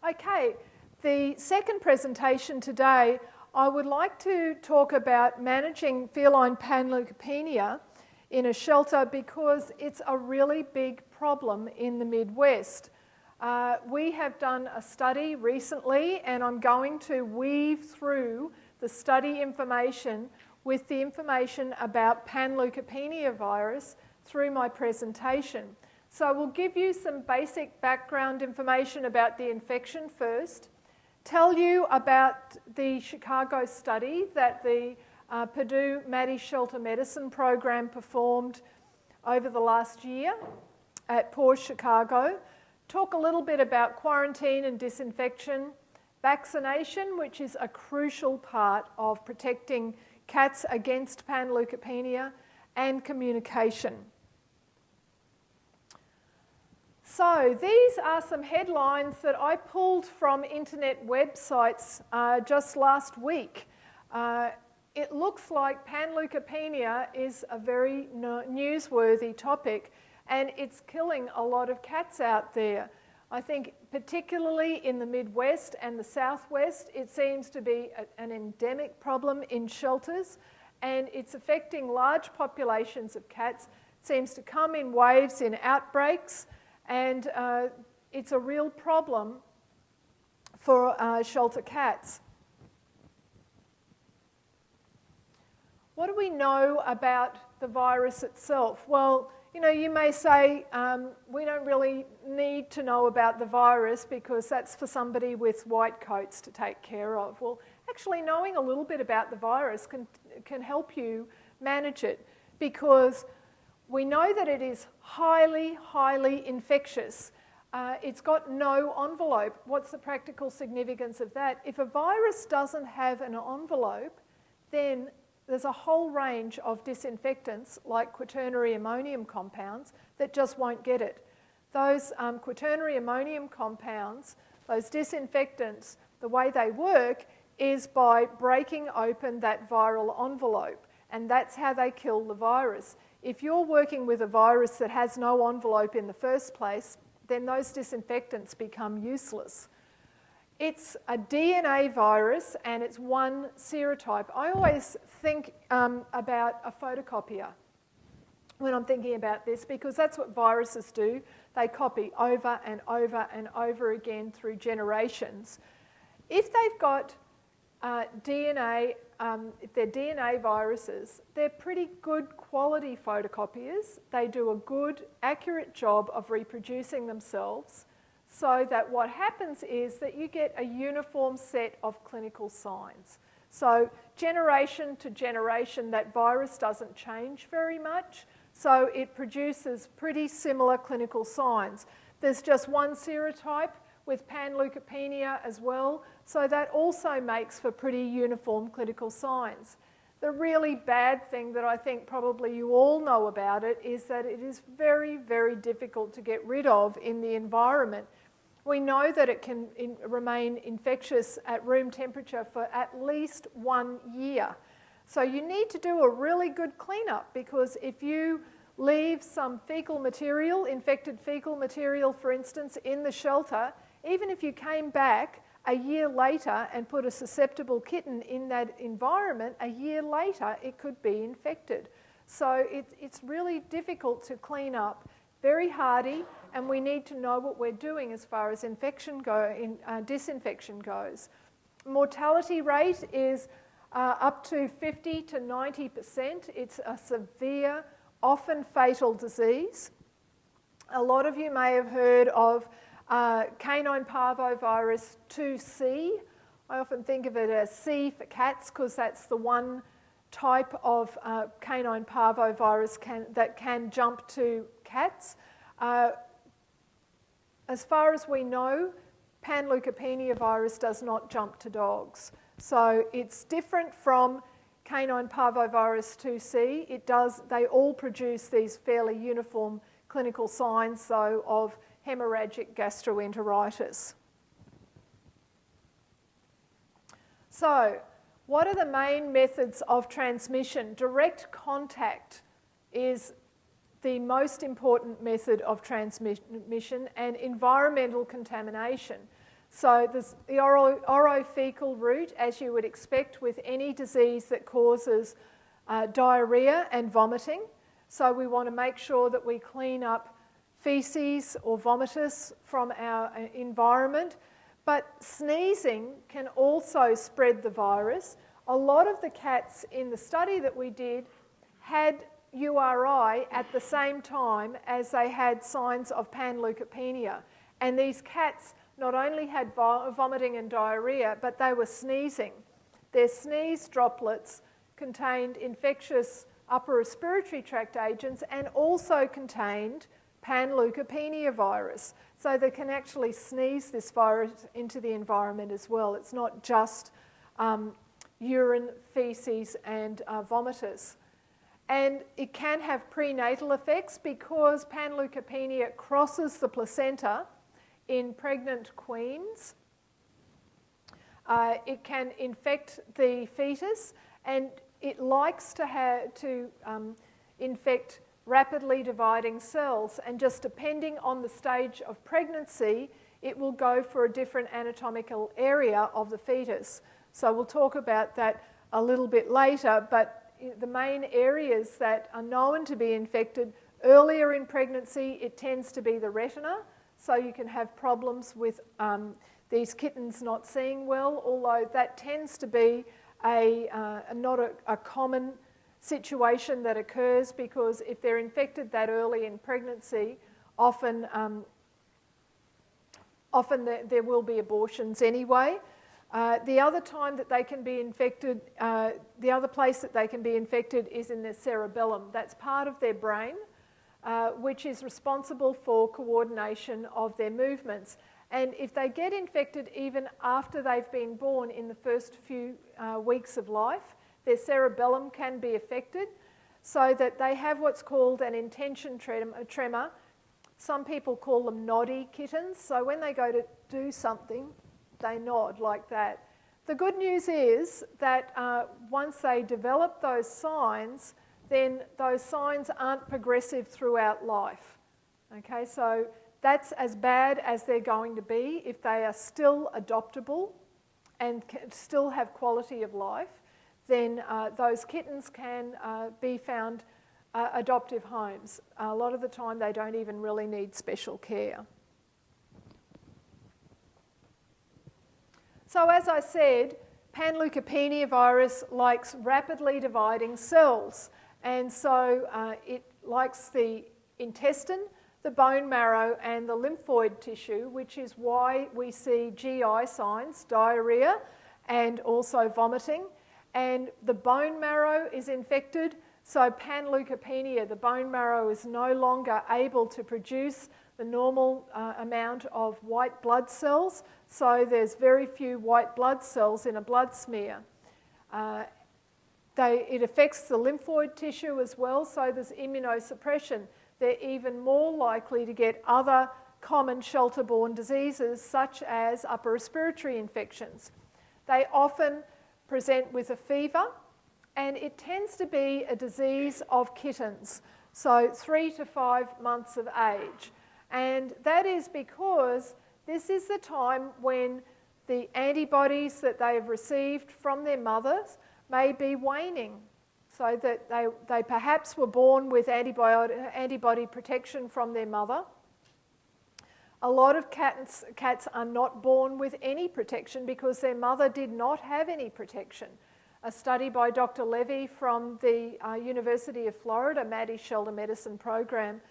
Okay, the second presentation today, I would like to talk about managing feline panleukopenia in a shelter because it's a really big problem in the Midwest. We have done a study recently, and I'm going to weave through the study information with the information about panleukopenia virus through my presentation. So we'll give you some basic background information about the infection first, tell you about the Chicago study that the Purdue Maddie Shelter Medicine program performed over the last year at Purdue, Chicago, talk a little bit about quarantine and disinfection, vaccination, which is a crucial part of protecting cats against panleukopenia, and communication. So these are some headlines that I pulled from internet websites just last week. It looks like panleukopenia is a very newsworthy topic, and it's killing a lot of cats out there. I think particularly in the Midwest and the Southwest, it seems to be an endemic problem in shelters, and it's affecting large populations of cats. It seems to come in waves, in outbreaks, and it's a real problem for shelter cats. What do we know about the virus itself? Well, you know, you may say we don't really need to know about the virus because that's for somebody with white coats to take care of. Well, actually knowing a little bit about the virus can help you manage it, because we know that it is highly, highly infectious. It's got no envelope. What's the practical significance of that? If a virus doesn't have an envelope, then there's a whole range of disinfectants like quaternary ammonium compounds that just won't get it. Those quaternary ammonium compounds, those disinfectants, the way they work is by breaking open that viral envelope, and that's how they kill the virus. If you're working with a virus that has no envelope in the first place, then those disinfectants become useless. It's a DNA virus, and it's one serotype. I always think about a photocopier when I'm thinking about this, because that's what viruses do. They copy over and over and over again through generations. If they've got DNA, if they're DNA viruses, they're pretty good quality photocopiers. They do a good, accurate job of reproducing themselves, so that what happens is that you get a uniform set of clinical signs. So generation to generation, that virus doesn't change very much, so it produces pretty similar clinical signs. There's just one serotype with panleukopenia as well, so that also makes for pretty uniform clinical signs. The really bad thing that I think probably you all know about it is that it is very, very difficult to get rid of in the environment. We know that it can remain infectious at room temperature for at least 1 year. So you need to do a really good cleanup, because if you leave some fecal material, infected fecal material for instance, in the shelter, even if you came back a year later and put a susceptible kitten in that environment, a year later it could be infected. So it's really difficult to clean up, very hardy, and we need to know what we're doing as far as disinfection goes. Mortality rate is up to 50 to 90%. It's a severe, often fatal disease. A lot of you may have heard of canine parvovirus 2C. I often think of it as C for cats, because that's the one type of canine parvovirus that can jump to cats. As far as we know, panleukopenia virus does not jump to dogs. So it's different from canine parvovirus 2C. They all produce these fairly uniform clinical signs, though, of hemorrhagic gastroenteritis. So, what are the main methods of transmission? Direct contact is the most important method of transmission, and environmental contamination. So there's the orofecal route, as you would expect with any disease that causes diarrhea and vomiting. So we want to make sure that we clean up feces or vomitus from our environment. But sneezing can also spread the virus. A lot of the cats in the study that we did had URI at the same time as they had signs of panleukopenia. And these cats not only had vomiting and diarrhea, but they were sneezing. Their sneeze droplets contained infectious upper respiratory tract agents and also contained panleukopenia virus. So they can actually sneeze this virus into the environment as well. It's not just urine, feces, and vomitus. And it can have prenatal effects because panleukopenia crosses the placenta in pregnant queens. It can infect the fetus, and it likes to infect rapidly dividing cells, and just depending on the stage of pregnancy, it will go for a different anatomical area of the fetus. So we'll talk about that a little bit later, but the main areas that are known to be infected earlier in pregnancy, it tends to be the retina, so you can have problems with these kittens not seeing well, although that tends to be not a common situation that occurs, because if they're infected that early in pregnancy, often there will be abortions anyway. The other time that they can be infected, the other place that they can be infected is in their cerebellum. That's part of their brain, which is responsible for coordination of their movements. And if they get infected even after they've been born in the first few weeks of life, their cerebellum can be affected, so that they have what's called an intention tremor. Some people call them noddy kittens. So when they go to do something, they nod like that. The good news is that once they develop those signs, then those signs aren't progressive throughout life. Okay, so that's as bad as they're going to be if they are still adoptable and still have quality of life. Then those kittens can be found adoptive homes. A lot of the time they don't even really need special care. So as I said, panleukopenia virus likes rapidly dividing cells, and so it likes the intestine, the bone marrow, and the lymphoid tissue, which is why we see GI signs, diarrhea, and also vomiting. And the bone marrow is infected, so panleukopenia, the bone marrow is no longer able to produce the normal amount of white blood cells, so there's very few white blood cells in a blood smear. It affects the lymphoid tissue as well, so there's immunosuppression. They're even more likely to get other common shelter-borne diseases such as upper respiratory infections. They often present with a fever, and it tends to be a disease of kittens, so 3 to 5 months of age. And that is because this is the time when the antibodies that they have received from their mothers may be waning, so that they perhaps were born with antibody protection from their mother. A lot of cats are not born with any protection because their mother did not have any protection. A study by Dr. Levy from the University of Florida, Maddie's Shelter Medicine program,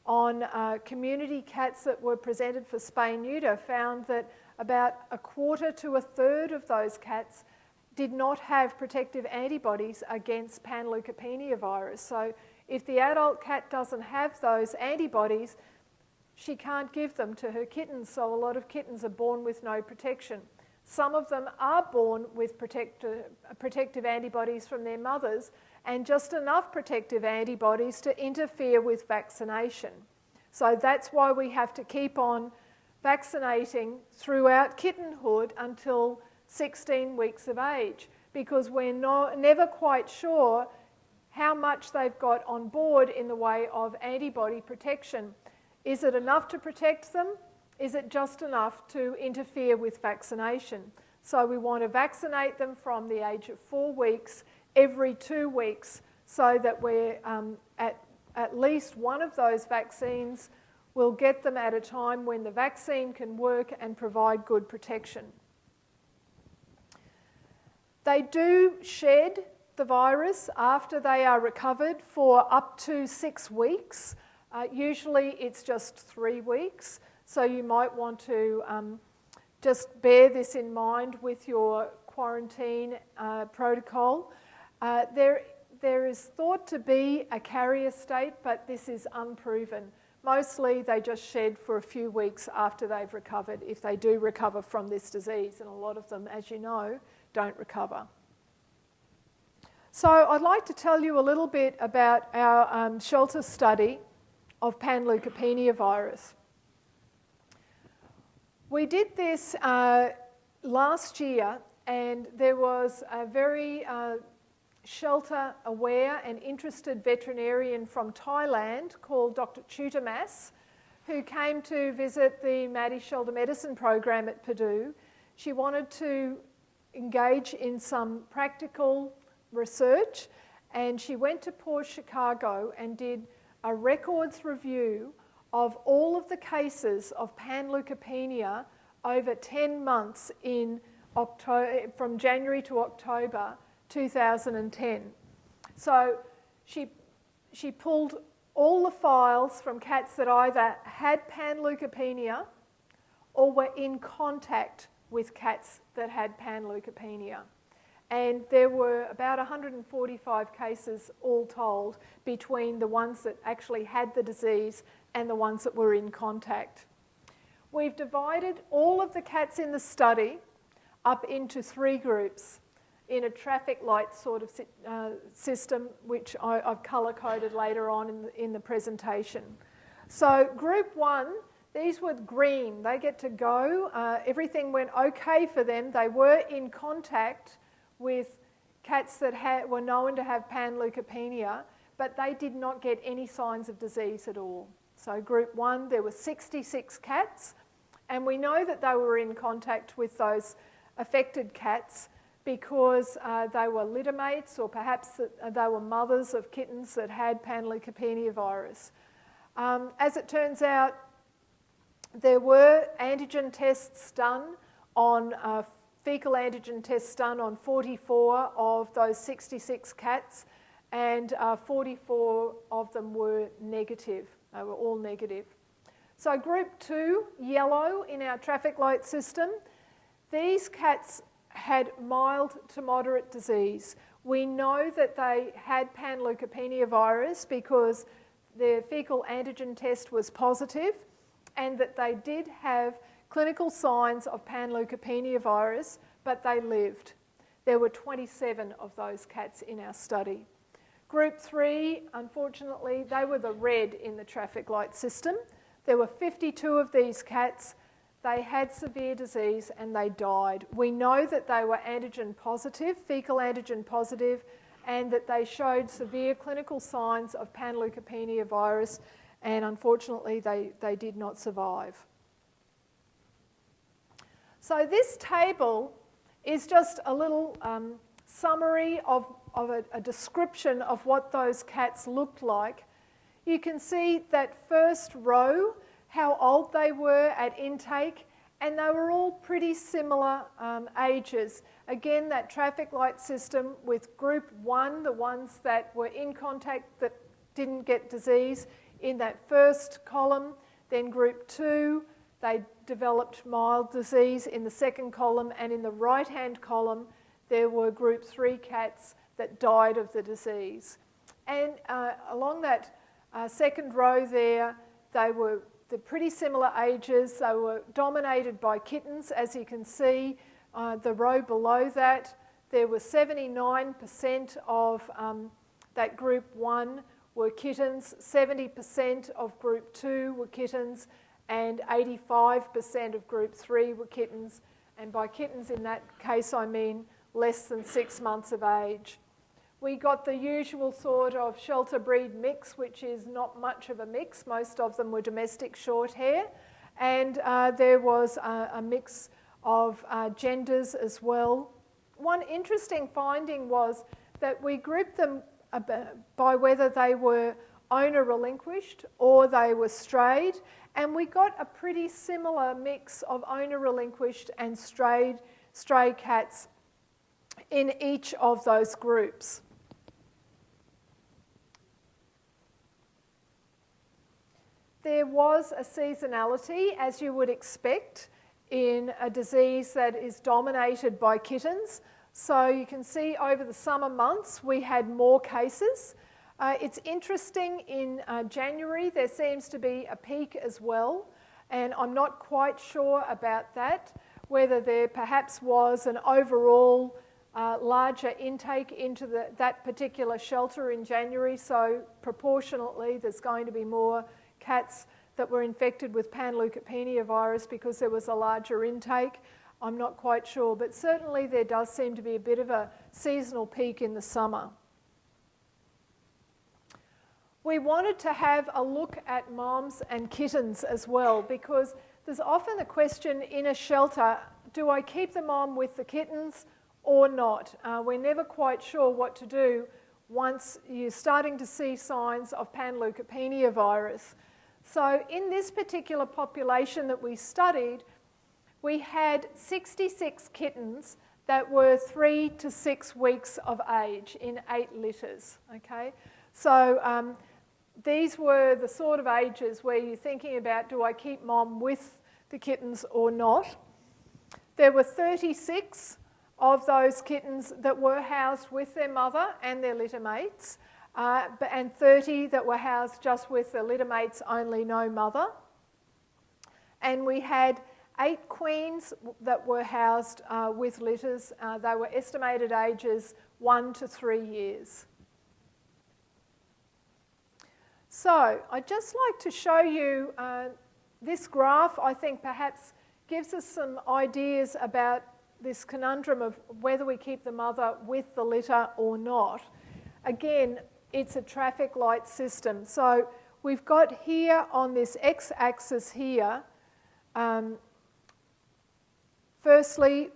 on community cats that were presented for spay-neuter found that about a quarter to a third of those cats did not have protective antibodies against panleukopenia virus. So if the adult cat doesn't have those antibodies, she can't give them to her kittens, so a lot of kittens are born with no protection. Some of them are born with protective antibodies from their mothers, and just enough protective antibodies to interfere with vaccination. So that's why we have to keep on vaccinating throughout kittenhood until 16 weeks of age, because we're never quite sure how much they've got on board in the way of antibody protection. Is it enough to protect them? Is it just enough to interfere with vaccination? So we want to vaccinate them from the age of 4 weeks every 2 weeks so that we're at least one of those vaccines will get them at a time when the vaccine can work and provide good protection. They do shed the virus after they are recovered for up to 6 weeks. Usually it's just 3 weeks, so you might want to just bear this in mind with your quarantine protocol. There is thought to be a carrier state, but this is unproven. Mostly they just shed for a few weeks after they've recovered, if they do recover from this disease, and a lot of them, as you know, don't recover. So I'd like to tell you a little bit about our shelter study of Panleukopenia virus. We did this last year, and there was a very shelter-aware and interested veterinarian from Thailand called Dr. Chutamas, who came to visit the Maddie Shelter Medicine program at Purdue. She wanted to engage in some practical research, and she went to Port Chicago and did a records review of all of the cases of Panleukopenia over 10 months in October, from January to October 2010. So she pulled all the files from cats that either had Panleukopenia or were in contact with cats that had Panleukopenia. And there were about 145 cases all told between the ones that actually had the disease and the ones that were in contact. We've divided all of the cats in the study up into 3 groups in a traffic light sort of system, which I've colour-coded later on in the presentation. So group 1, these were green. They get to go. Everything went okay for them. They were in contact with cats that were known to have Panleukopenia, but they did not get any signs of disease at all. So group 1, there were 66 cats, and we know that they were in contact with those affected cats because they were littermates, or perhaps they were mothers of kittens that had Panleukopenia virus. As it turns out, there were antigen tests done on fecal antigen tests done on 44 of those 66 cats, and 44 of them were negative. They were all negative. So group 2, yellow in our traffic light system, these cats had mild to moderate disease. We know that they had Panleukopenia virus because their fecal antigen test was positive, and that they did have clinical signs of Panleukopenia virus, but they lived. There were 27 of those cats in our study. Group 3, unfortunately, they were the red in the traffic light system. There were 52 of these cats. They had severe disease and they died. We know that they were antigen positive, fecal antigen positive, and that they showed severe clinical signs of Panleukopenia virus, and unfortunately they did not survive. So this table is just a little summary of a description of what those cats looked like. You can see that first row, how old they were at intake, and they were all pretty similar ages. Again, that traffic light system with group 1, the ones that were in contact that didn't get disease, in that first column. Then group 2, they developed mild disease in the second column, and in the right-hand column, there were group 3 cats that died of the disease. And along that second row there, they were the pretty similar ages. They were dominated by kittens, as you can see. The row below that, there were 79% of that group 1 were kittens, 70% of group 2 were kittens, and 85% of group 3 were kittens. And by kittens in that case, I mean less than 6 months of age. We got the usual sort of shelter breed mix, which is not much of a mix. Most of them were domestic short hair. And there was a mix of genders as well. One interesting finding was that we grouped them by whether they were owner relinquished or they were strayed, and we got a pretty similar mix of owner relinquished and stray cats in each of those groups. There was a seasonality, as you would expect, in a disease that is dominated by kittens. So you can see over the summer months we had more cases. It's interesting, in January there seems to be a peak as well, and I'm not quite sure about that, whether there perhaps was an overall larger intake into that particular shelter in January, so proportionately there's going to be more cats that were infected with Panleukopenia virus because there was a larger intake. I'm not quite sure, but certainly there does seem to be a bit of a seasonal peak in the summer. We wanted to have a look at moms and kittens as well, because there's often the question in a shelter, do I keep the mom with the kittens or not? We're never quite sure what to do once you're starting to see signs of Panleukopenia virus. So in this particular population that we studied, we had 66 kittens that were 3 to 6 weeks of age in 8 litters. Okay, so these were the sort of ages where you're thinking about, do I keep mom with the kittens or not? There were 36 of those kittens that were housed with their mother and their litter mates, and 30 that were housed just with the litter mates only, no mother. And we had 8 queens that were housed with litters. They were estimated ages 1 to 3 years. So I'd just like to show you this graph. I think perhaps gives us some ideas about this conundrum of whether we keep the mother with the litter or not. Again, it's a traffic light system. So we've got here on this x-axis here, firstly,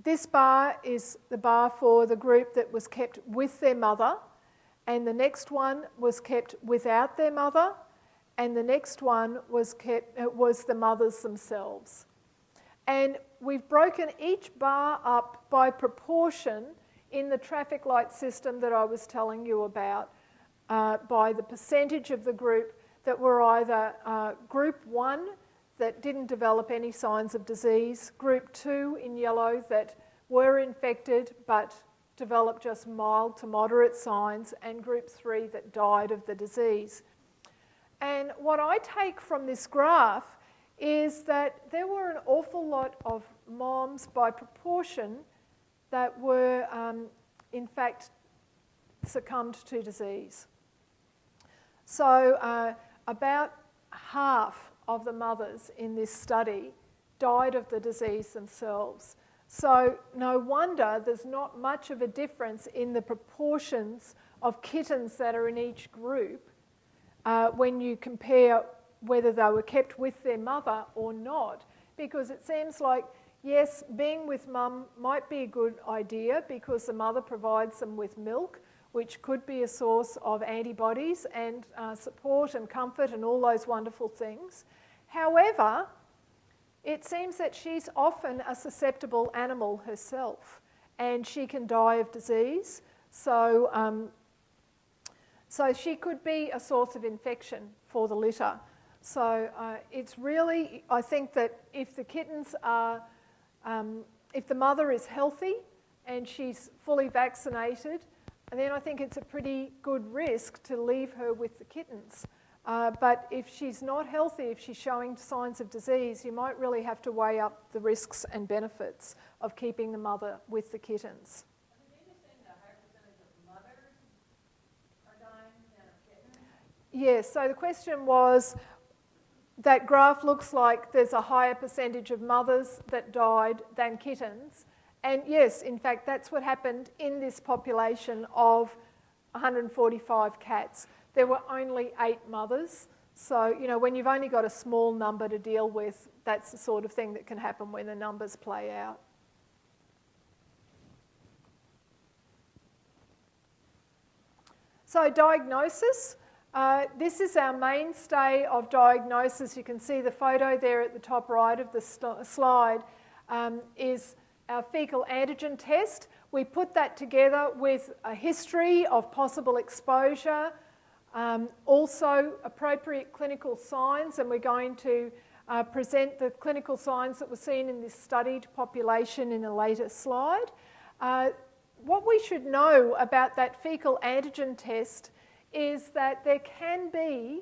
this bar is the bar for the group that was kept with their mother, and the next one was kept without their mother, and the next one was the mothers themselves. And we've broken each bar up by proportion in the traffic light system that I was telling you about, by the percentage of the group that were either group 1 that didn't develop any signs of disease, group 2 in yellow that were infected but developed just mild to moderate signs, and group 3 that died of the disease. And what I take from this graph is that there were an awful lot of moms by proportion that were in fact succumbed to disease. So about half of the mothers in this study died of the disease themselves. So no wonder there's not much of a difference in the proportions of kittens that are in each group when you compare whether they were kept with their mother or not, because it seems like, yes, being with mum might be a good idea because the mother provides them with milk, which could be a source of antibodies and support and comfort and all those wonderful things. However, it seems that she's often a susceptible animal herself, and she can die of disease. So she could be a source of infection for the litter. So it's really, I think that if the kittens are, if the mother is healthy and she's fully vaccinated, then I think it's a pretty good risk to leave her with the kittens. But if she's not healthy, if she's showing signs of disease, you might really have to weigh up the risks and benefits of keeping the mother with the kittens. Yes, so the question was, that graph looks like there's a higher percentage of mothers that died than kittens, And yes, in fact, that's what happened in this population of 145 cats. There were only 8 mothers. So, you know, when you've only got a small number to deal with, that's the sort of thing that can happen when the numbers play out. So diagnosis, this is our mainstay of diagnosis. You can see the photo there at the top right of the slide is our fecal antigen test. We put that together with a history of possible exposure, also appropriate clinical signs, and we're going to present the clinical signs that were seen in this studied population in a later slide. What we should know about that fecal antigen test is that there can be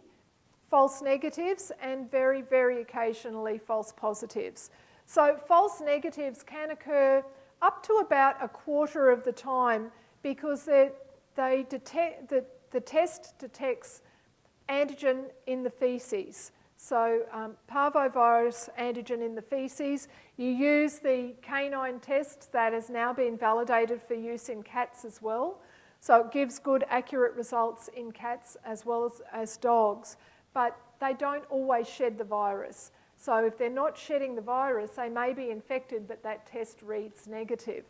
false negatives and very, very occasionally false positives. So false negatives can occur up to about a quarter of the time because the test detects antigen in the feces. So parvovirus antigen in the feces. You use the canine test that has now been validated for use in cats as well. So it gives good, accurate results in cats as well as dogs. But they don't always shed the virus. So if they're not shedding the virus, they may be infected, but that test reads negative.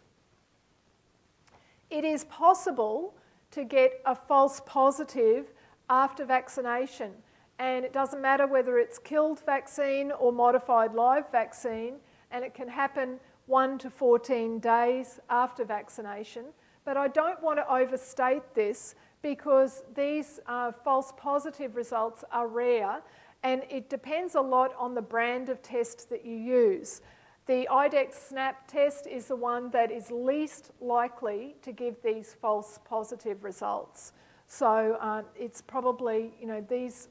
It is possible to get a false positive after vaccination. And it doesn't matter whether it's killed vaccine or modified live vaccine, and it can happen 1 to 14 days after vaccination. But I don't want to overstate this because these false positive results are rare, and it depends a lot on the brand of test that you use. The IDEX SNAP test is the one that is least likely to give these false positive results. So it's probably, you know, these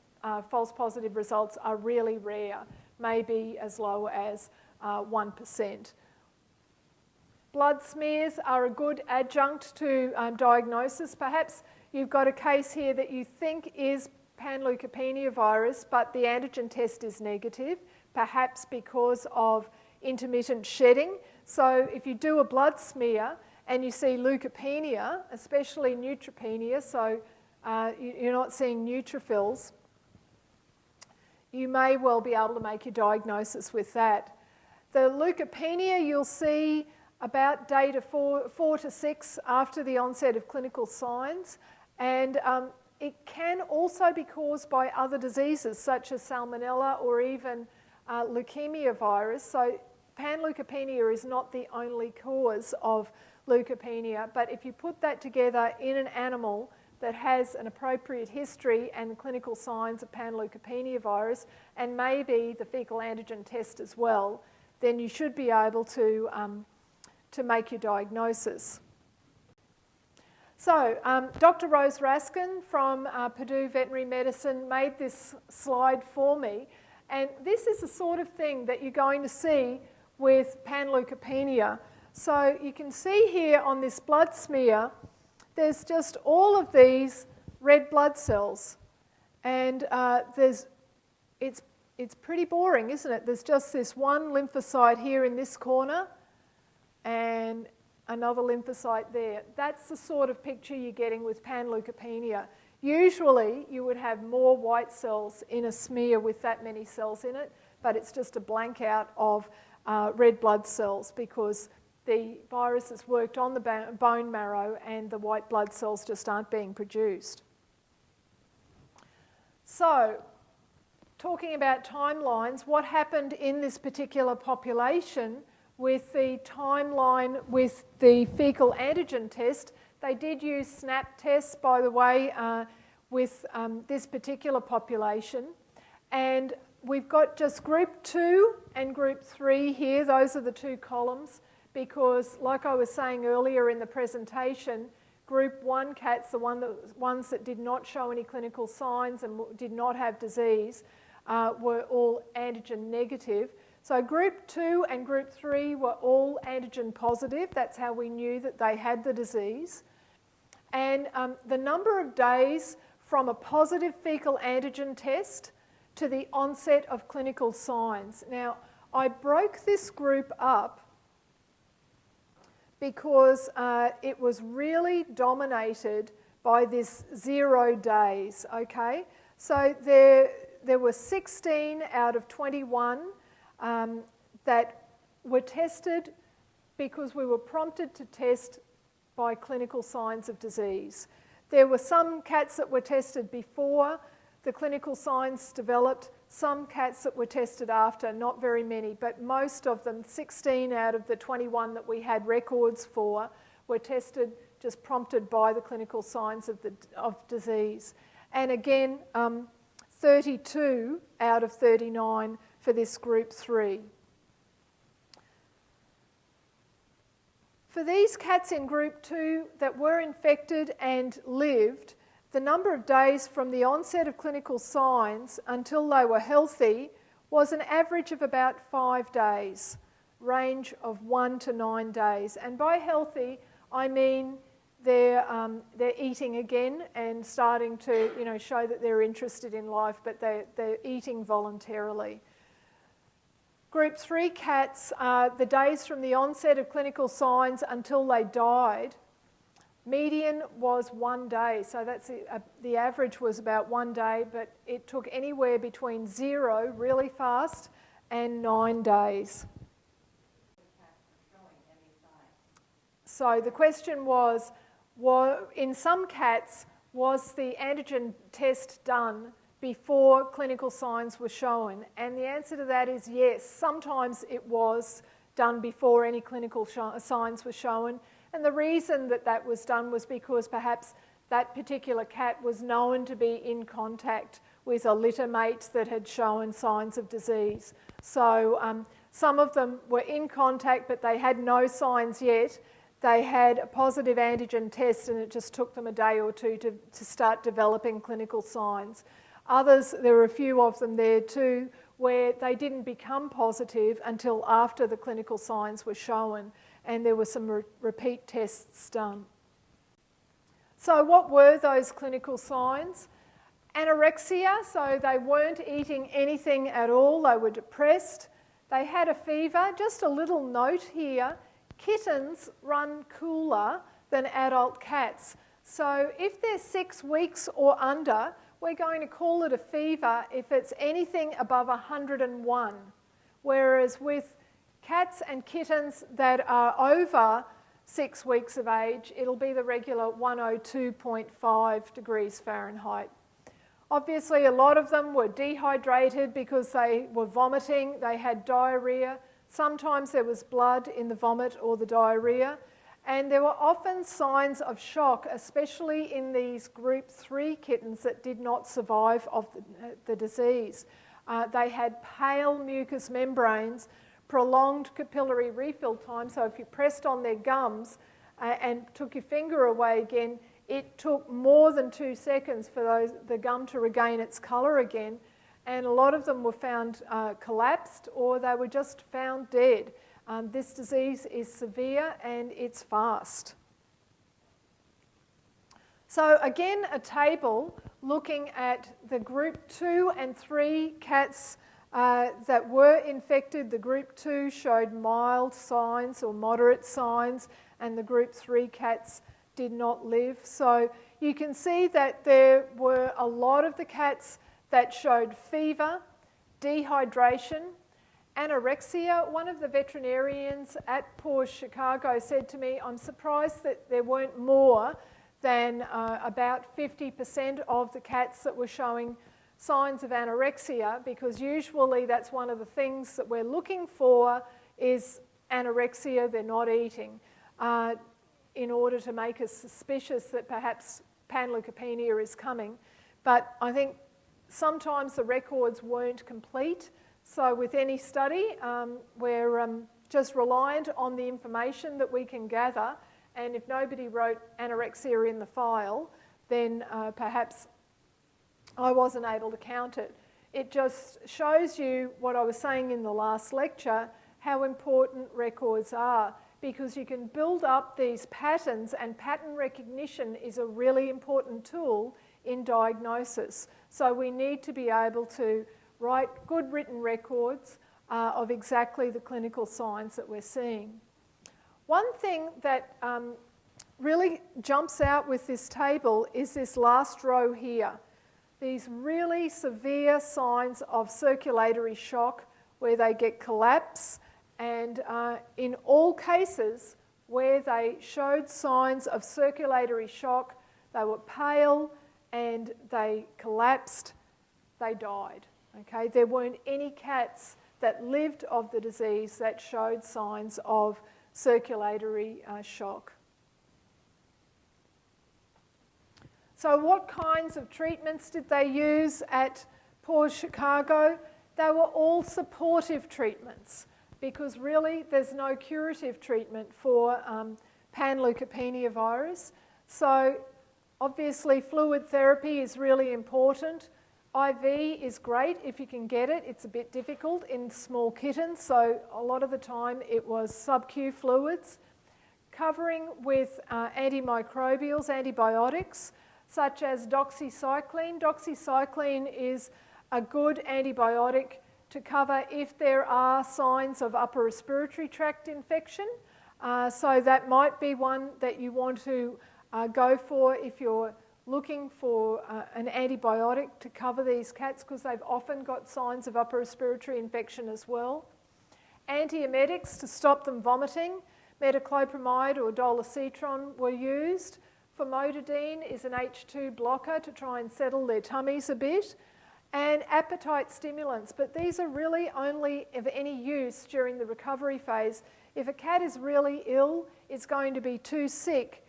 false positive results are really rare, maybe as low as 1%. Blood smears are a good adjunct to diagnosis. Perhaps you've got a case here that you think is panleukopenia virus, but the antigen test is negative, perhaps because of intermittent shedding. So if you do a blood smear and you see leukopenia, especially neutropenia, so you're not seeing neutrophils, you may well be able to make your diagnosis with that. The leukopenia you'll see about day to 4 to 6 after the onset of clinical signs, and it can also be caused by other diseases such as salmonella or even leukemia virus. So panleukopenia is not the only cause of leukopenia, but if you put that together in an animal that has an appropriate history and clinical signs of panleukopenia virus, and maybe the fecal antigen test as well, then you should be able to make your diagnosis. So Dr. Rose Raskin from Purdue Veterinary Medicine made this slide for me, and this is the sort of thing that you're going to see with panleukopenia. So you can see here on this blood smear, there's just all of these red blood cells, and it's pretty boring, isn't it? There's just this one lymphocyte here in this corner, and another lymphocyte there. That's the sort of picture you're getting with panleukopenia. Usually you would have more white cells in a smear with that many cells in it, but it's just a blank out of red blood cells because the virus has worked on the bone marrow and the white blood cells just aren't being produced. So, talking about timelines, what happened in this particular population with the timeline with the fecal antigen test? They did use SNAP tests, by the way, with this particular population. And we've got just group 2 and group 3 here. Those are the 2 columns because, like I was saying earlier in the presentation, group 1 cats, the ones that did not show any clinical signs and did not have disease, were all antigen negative. So group 2 and group 3 were all antigen positive. That's how we knew that they had the disease. And the number of days from a positive fecal antigen test to the onset of clinical signs. Now, I broke this group up because it was really dominated by this 0 days, okay? So there were 16 out of 21 that were tested because we were prompted to test by clinical signs of disease. There were some cats that were tested before the clinical signs developed, some cats that were tested after, not very many, but most of them, 16 out of the 21 that we had records for, were tested just prompted by the clinical signs of disease. And again, 32 out of 39 for this group 3. For these cats in group 2 that were infected and lived, the number of days from the onset of clinical signs until they were healthy was an average of about 5 days, range of 1 to 9 days. And by healthy, I mean they're eating again and starting to show that they're interested in life, but they're eating voluntarily. Group 3 cats, the days from the onset of clinical signs until they died, median was 1 day. So that's the average was about 1 day, but it took anywhere between 0, really fast, and 9 days. So the question was, in some cats, was the antigen test done before clinical signs were shown? And the answer to that is yes. Sometimes it was done before any clinical signs were shown. And the reason that that was done was because perhaps that particular cat was known to be in contact with a litter mate that had shown signs of disease. So some of them were in contact, but they had no signs yet. They had a positive antigen test, and it just took them a day or two to start developing clinical signs. Others, there were a few of them there too, where they didn't become positive until after the clinical signs were shown, and there were some repeat tests done. So what were those clinical signs? Anorexia, so they weren't eating anything at all, they were depressed. They had a fever. Just a little note here, kittens run cooler than adult cats. So if they're 6 weeks or under, we're going to call it a fever if it's anything above 101. Whereas with cats and kittens that are over 6 weeks of age, it'll be the regular 102.5 degrees Fahrenheit. Obviously, a lot of them were dehydrated because they were vomiting, they had diarrhea. Sometimes there was blood in the vomit or the diarrhea. And there were often signs of shock, especially in these group 3 kittens that did not survive of the disease. They had pale mucous membranes, prolonged capillary refill time, so if you pressed on their gums and took your finger away again, it took more than 2 seconds for the gum to regain its colour again. And a lot of them were found collapsed, or they were just found dead. This disease is severe and it's fast. So again, a table looking at the group 2 and 3 cats that were infected. The group 2 showed mild signs or moderate signs, and the group 3 cats did not live. So you can see that there were a lot of the cats that showed fever, dehydration, anorexia. One of the veterinarians at Purdue, Chicago, said to me, I'm surprised that there weren't more than about 50% of the cats that were showing signs of anorexia, because usually that's one of the things that we're looking for is anorexia, they're not eating, in order to make us suspicious that perhaps panleukopenia is coming. But I think sometimes the records weren't complete. So with any study, we're just reliant on the information that we can gather, and if nobody wrote anorexia in the file, then perhaps I wasn't able to count it. It just shows you what I was saying in the last lecture, how important records are, because you can build up these patterns, and pattern recognition is a really important tool in diagnosis. So we need to be able to write good written records of exactly the clinical signs that we're seeing. One thing that really jumps out with this table is this last row here. These really severe signs of circulatory shock where they get collapse, and in all cases where they showed signs of circulatory shock, they were pale and they collapsed, they died. Okay? There weren't any cats that lived of the disease that showed signs of circulatory shock. So what kinds of treatments did they use at Purdue Chicago? They were all supportive treatments, because really there's no curative treatment for panleukopenia virus. So obviously fluid therapy is really important. IV is great if you can get it. It's a bit difficult in small kittens, so a lot of the time it was sub-Q fluids. Covering with antimicrobials, antibiotics, such as doxycycline. Doxycycline is a good antibiotic to cover if there are signs of upper respiratory tract infection. So that might be one that you want to go for if you're looking for an antibiotic to cover these cats, because they've often got signs of upper respiratory infection as well. Antiemetics to stop them vomiting. Metoclopramide or dolucitron were used. Famotidine is an H2 blocker to try and settle their tummies a bit. And appetite stimulants, but these are really only of any use during the recovery phase. If a cat is really ill, it's going to be too sick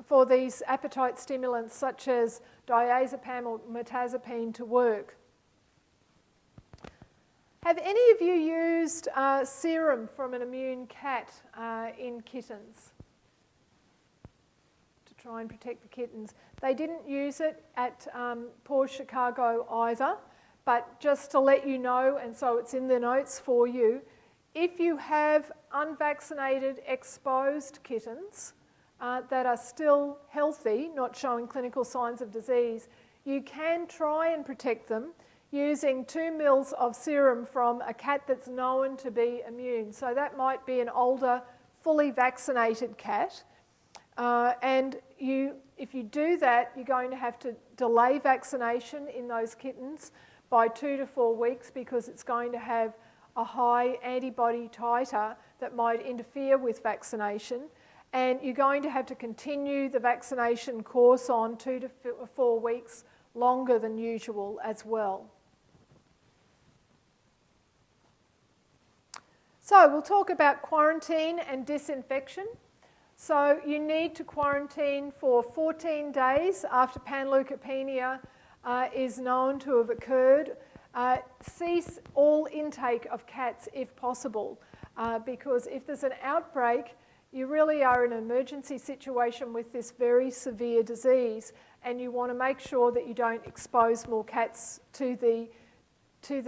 for these appetite stimulants such as diazepam or mirtazapine to work. Have any of you used serum from an immune cat in kittens to try and protect the kittens? They didn't use it at Purdue Chicago either, but just to let you know, and so it's in the notes for you, if you have unvaccinated exposed kittens that are still healthy, not showing clinical signs of disease, you can try and protect them using 2 ml of serum from a cat that's known to be immune. So that might be an older, fully vaccinated cat. And if you do that, you're going to have to delay vaccination in those kittens by 2 to 4 weeks, because it's going to have a high antibody titer that might interfere with vaccination. And you're going to have to continue the vaccination course on 2 to 4 weeks longer than usual as well. So we'll talk about quarantine and disinfection. So you need to quarantine for 14 days after panleukopenia is known to have occurred. Cease all intake of cats if possible, because if there's an outbreak, you really are in an emergency situation with this very severe disease, and you want to make sure that you don't expose more cats to the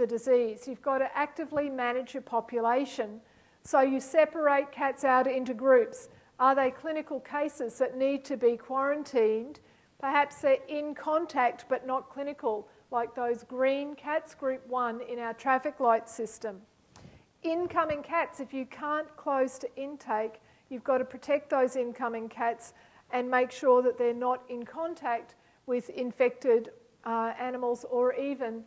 disease. You've got to actively manage your population. So you separate cats out into groups. Are they clinical cases that need to be quarantined? Perhaps they're in contact but not clinical, like those green cats, group 1 in our traffic light system. Incoming cats, if you can't close to intake, you've got to protect those incoming cats and make sure that they're not in contact with infected animals, or even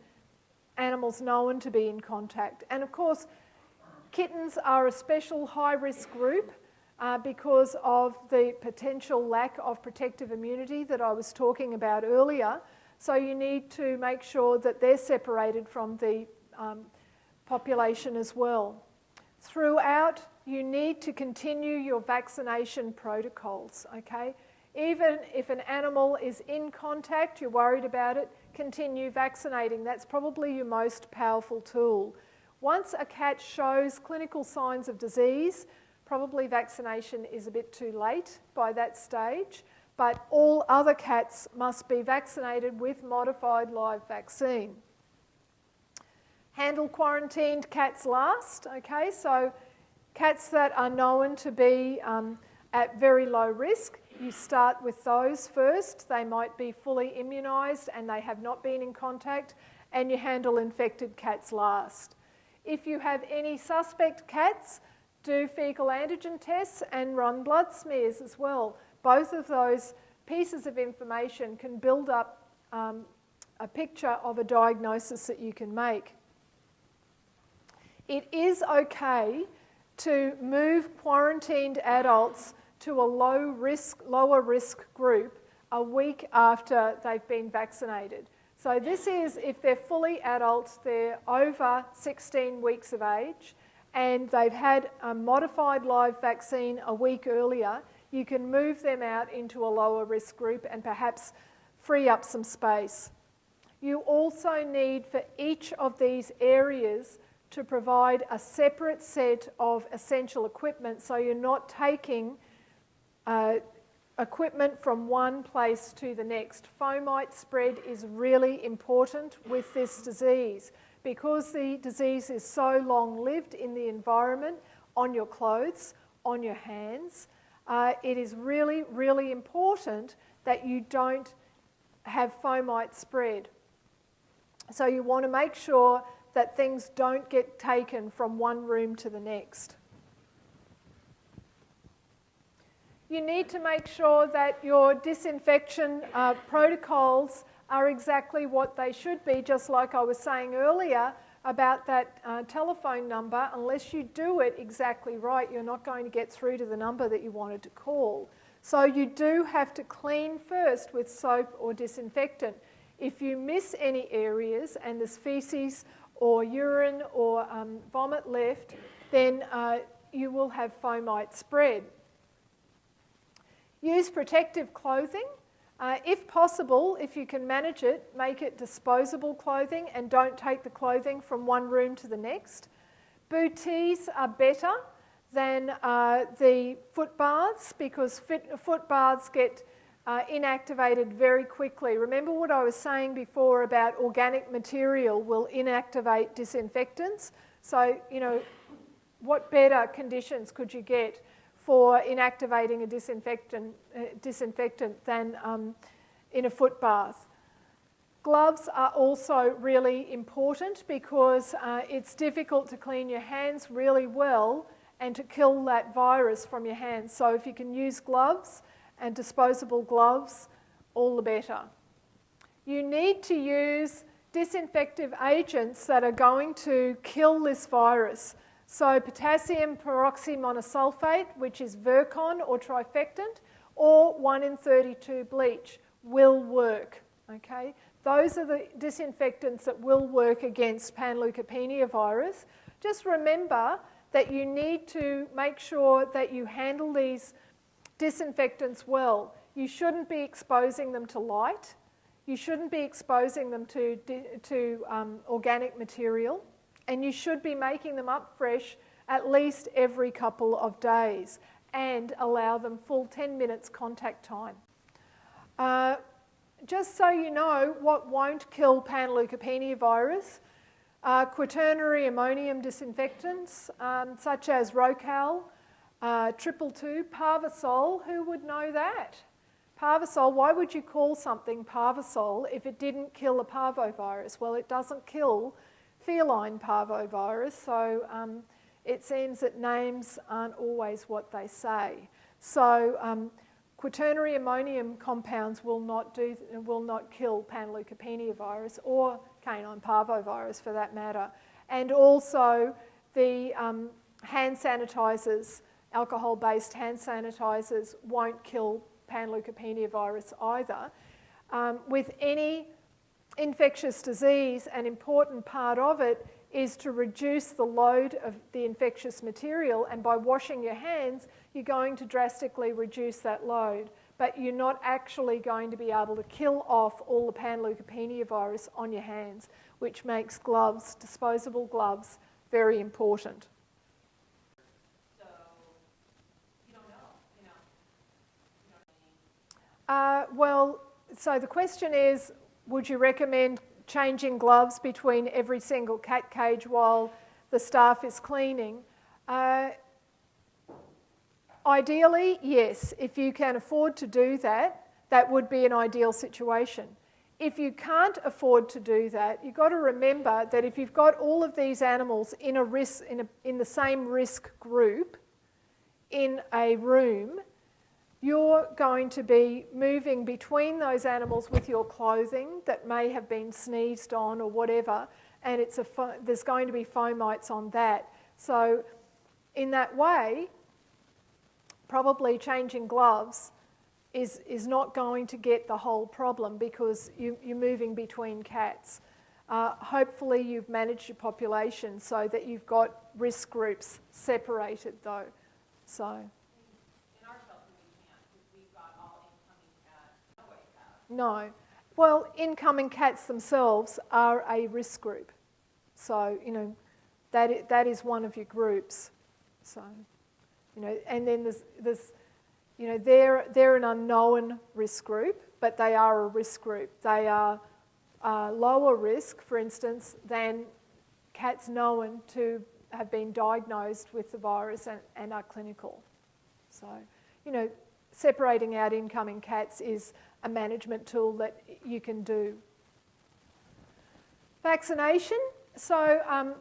animals known to be in contact. And of course, kittens are a special high-risk group because of the potential lack of protective immunity that I was talking about earlier. So you need to make sure that they're separated from the population as well. Throughout, you need to continue your vaccination protocols, okay? Even if an animal is in contact, you're worried about it, continue vaccinating. That's probably your most powerful tool. Once a cat shows clinical signs of disease, probably vaccination is a bit too late by that stage, but all other cats must be vaccinated with modified live vaccine. Handle quarantined cats last, okay? So cats that are known to be at very low risk, you start with those first. They might be fully immunised and they have not been in contact, and you handle infected cats last. If you have any suspect cats, do fecal antigen tests and run blood smears as well. Both of those pieces of information can build up a picture of a diagnosis that you can make. It is okay to move quarantined adults to a lower risk group a week after they've been vaccinated. So this is if they're fully adults, they're over 16 weeks of age, and they've had a modified live vaccine a week earlier, you can move them out into a lower risk group and perhaps free up some space. You also need for each of these areas to provide a separate set of essential equipment, so you're not taking equipment from one place to the next. Fomite spread is really important with this disease because the disease is so long-lived in the environment, on your clothes, on your hands. It is really, really important that you don't have fomite spread. So you want to make sure that things don't get taken from one room to the next. You need to make sure that your disinfection protocols are exactly what they should be, just like I was saying earlier about that telephone number. Unless you do it exactly right, you're not going to get through to the number that you wanted to call. So you do have to clean first with soap or disinfectant. If you miss any areas and there's feces or urine or vomit left, then you will have fomite spread. Use protective clothing. If possible, if you can manage it, make it disposable clothing and don't take the clothing from one room to the next. Booties are better than the foot baths because foot baths get inactivated very quickly. Remember what I was saying before about organic material will inactivate disinfectants? So, you know, what better conditions could you get for inactivating a disinfectant than in a foot bath? Gloves are also really important because it's difficult to clean your hands really well and to kill that virus from your hands. So if you can use gloves and disposable gloves, all the better. You need to use disinfective agents that are going to kill this virus. So potassium peroxymonosulfate, which is Virkon or trifectant, or 1-in-32 bleach will work, okay? Those are the disinfectants that will work against Panleukopenia virus. Just remember that you need to make sure that you handle these disinfectants well. You shouldn't be exposing them to light. You shouldn't be exposing them to organic material. And you should be making them up fresh at least every couple of days and allow them full 10 minutes contact time. Just so you know what won't kill Panleukopenia virus, quaternary ammonium disinfectants such as Rocal, 222, Parvasol. Who would know that? Parvasol, why would you call something Parvasol if it didn't kill a parvovirus? Well, it doesn't kill feline parvovirus, so it seems that names aren't always what they say. So quaternary ammonium compounds will not kill Panleukopenia virus or canine parvovirus for that matter. And also the hand sanitizers, alcohol-based hand sanitizers, won't kill Panleukopenia virus either. With any infectious disease, an important part of it is to reduce the load of the infectious material, and by washing your hands, you're going to drastically reduce that load. But you're not actually going to be able to kill off all the Panleukopenia virus on your hands, which makes gloves, disposable gloves, very important. So, you don't know, well, so the question is, would you recommend changing gloves between every single cat cage while the staff is cleaning? Ideally, yes. If you can afford to do that, that would be an ideal situation. if you can't afford to do that, you've got to remember that if you've got all of these animals in the same risk group in a room, you're going to be moving between those animals with your clothing that may have been sneezed on or whatever, and there's going to be fomites on that. So in that way, probably changing gloves is not going to get the whole problem because you're moving between cats. Hopefully you've managed your population so that you've got risk groups separated though. So. In our shelter we can't because we've got all incoming cats. No way cats. No. Well, incoming cats themselves are a risk group. So, that is one of your groups. So, and then there's they're an unknown risk group, but they are a risk group. They are lower risk, for instance, than cats known to have been diagnosed with the virus and are clinical. So, separating out incoming cats is a management tool that you can do. Vaccination. So,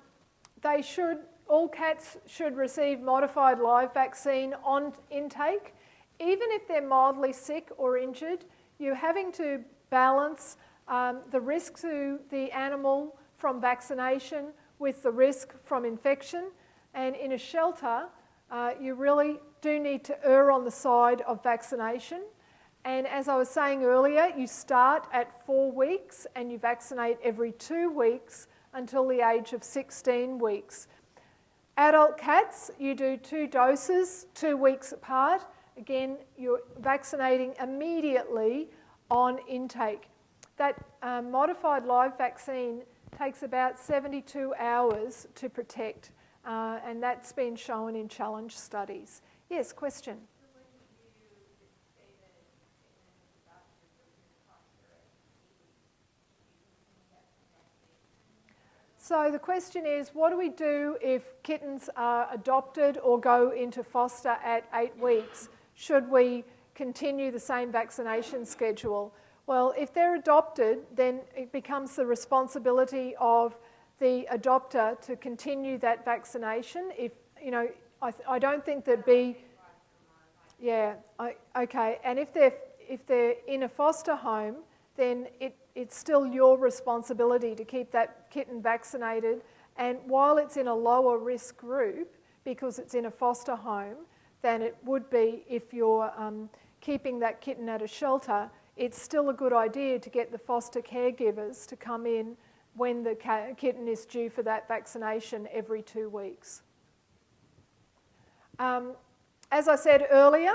all cats should receive modified live vaccine on intake. Even if they're mildly sick or injured, you're having to balance the risk to the animal from vaccination with the risk from infection. And in a shelter, you really do need to err on the side of vaccination. And as I was saying earlier, you start at 4 weeks and you vaccinate every 2 weeks until the age of 16 weeks. Adult cats, you do 2 doses, 2 weeks apart. Again, you're vaccinating immediately on intake. That modified live vaccine takes about 72 hours to protect, and that's been shown in challenge studies. Yes, question? So the question is, what do we do if kittens are adopted or go into foster at 8 weeks? Should we continue the same vaccination schedule? Well, if they're adopted, then it becomes the responsibility of the adopter to continue that vaccination. If I don't think there'd be, okay. And if they're in a foster home, then it's still your responsibility to keep that kitten vaccinated. And while it's in a lower risk group, because it's in a foster home, than it would be if you're keeping that kitten at a shelter, it's still a good idea to get the foster caregivers to come in when the kitten is due for that vaccination every 2 weeks. As I said earlier,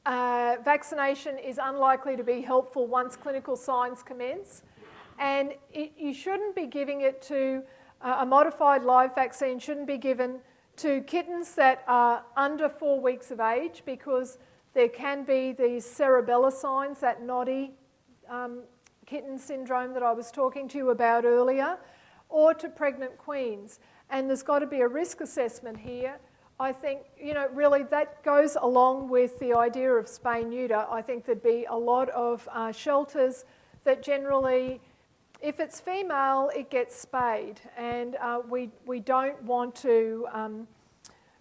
vaccination is unlikely to be helpful once clinical signs commence, and you shouldn't be giving it to a modified live vaccine shouldn't be given to kittens that are under 4 weeks of age, because there can be these cerebellar signs, that noddy kitten syndrome that I was talking to you about earlier, or to pregnant queens. And there's got to be a risk assessment here. I think, really that goes along with the idea of spay-neuter. I think there'd be a lot of shelters that generally, if it's female, it gets spayed. And we don't want to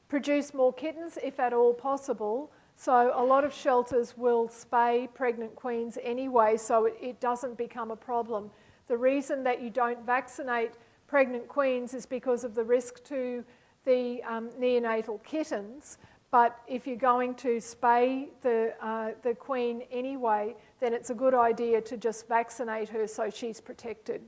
produce more kittens, if at all possible. So a lot of shelters will spay pregnant queens anyway, so it doesn't become a problem. The reason that you don't vaccinate pregnant queens is because of the risk to the neonatal kittens, but if you're going to spay the queen anyway, then it's a good idea to just vaccinate her so she's protected.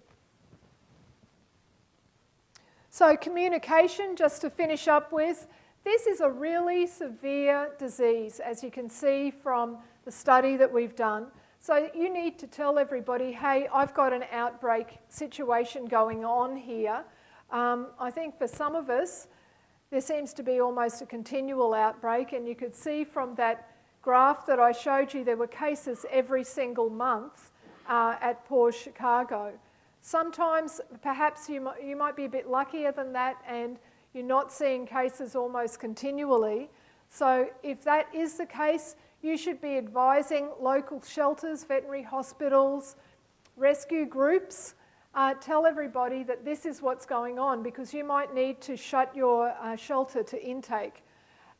So communication, just to finish up with, this is a really severe disease, as you can see from the study that we've done. So you need to tell everybody, hey, I've got an outbreak situation going on here. I think for some of us, there seems to be almost a continual outbreak, and you could see from that graph that I showed you, there were cases every single month at Pause Chicago. Sometimes, perhaps you might be a bit luckier than that, and you're not seeing cases almost continually. So if that is the case, You should be advising local shelters, veterinary hospitals, rescue groups. Tell everybody that this is what's going on, because you might need to shut your shelter to intake.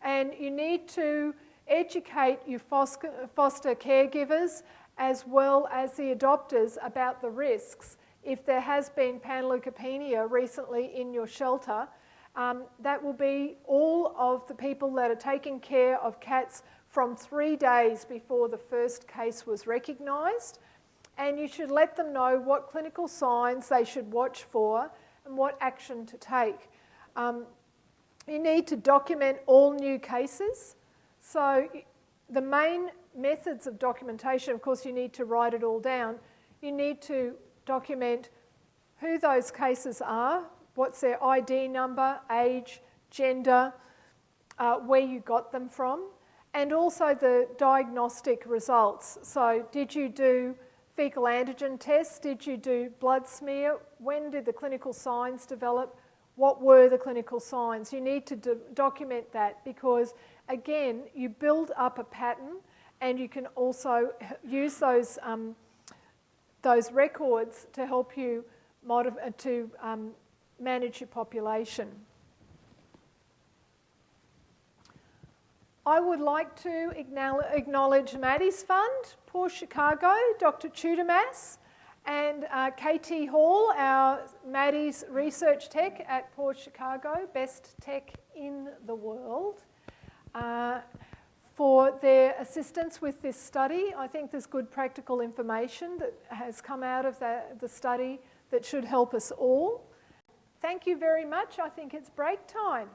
And you need to educate your foster caregivers as well as the adopters about the risks. If there has been panleukopenia recently in your shelter, that will be all of the people that are taking care of cats from 3 days before the first case was recognised. And you should let them know what clinical signs they should watch for and what action to take. You need to document all new cases. So the main methods of documentation, of course, you need to write it all down. You need to document who those cases are, what's their ID number, age, gender, where you got them from, and also the diagnostic results. So did you do fecal antigen tests? Did you do blood smear? When did the clinical signs develop? What were the clinical signs? You need to document that, because, again, you build up a pattern, and you can also use those records to help you manage your population. I would like to acknowledge Maddies Fund, Port Chicago, Dr. Chudamas, and KT Hall, our Maddies research tech at Port Chicago, best tech in the world, for their assistance with this study. I think there's good practical information that has come out of the study that should help us all. Thank you very much. I think it's break time.